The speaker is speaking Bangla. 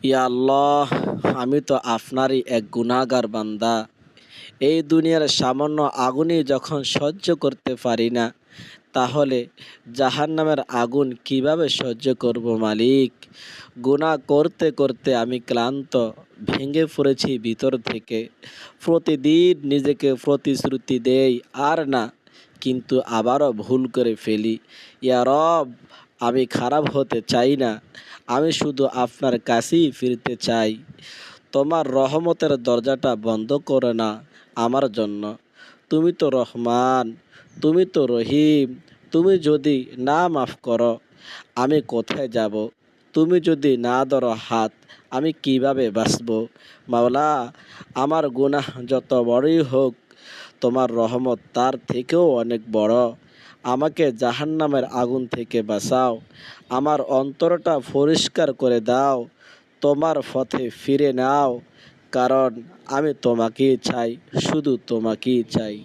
ইয়া আল্লাহ, আমি তো আপনারই এক গুনাহগার বান্দা। এই দুনিয়ার সামান্য আগুনই যখন সহ্য করতে পারি না, তাহলে জাহান্নামের আগুন কিভাবে সহ্য করব মালিক? গুনাহ করতে করতে আমি ক্লান্ত, ভেঙে পড়েছি ভিতর থেকে। প্রতিদিন নিজেকে প্রতিশ্রুতি দেই আর না, কিন্তু আবারও ভুল করে ফেলি। ইয়া রব, আমি খারাপ হতে চাই না, আমি শুধু আপনার কাছেই ফিরতে চাই। তোমার রহমতের দরজাটা বন্ধ করো না আমার জন্য। তুমি তো রহমান, তুমি তো রহিম। তুমি যদি না মাফ করো, আমি কোথায় যাব? তুমি যদি না ধরো হাত, আমি কিভাবে বাঁচব? মাওলা, আমার গুনাহ যত বড়ই হোক, তোমার রহমত তার থেকেও অনেক বড়। আমাকে জাহান্নামের আগুন থেকে বাঁচাও। আমার অন্তরটা পরিষ্কার করে দাও। তোমার পথে ফিরে নাও, কারণ আমি তোমাকেই চাই, শুধু তোমাকেই চাই।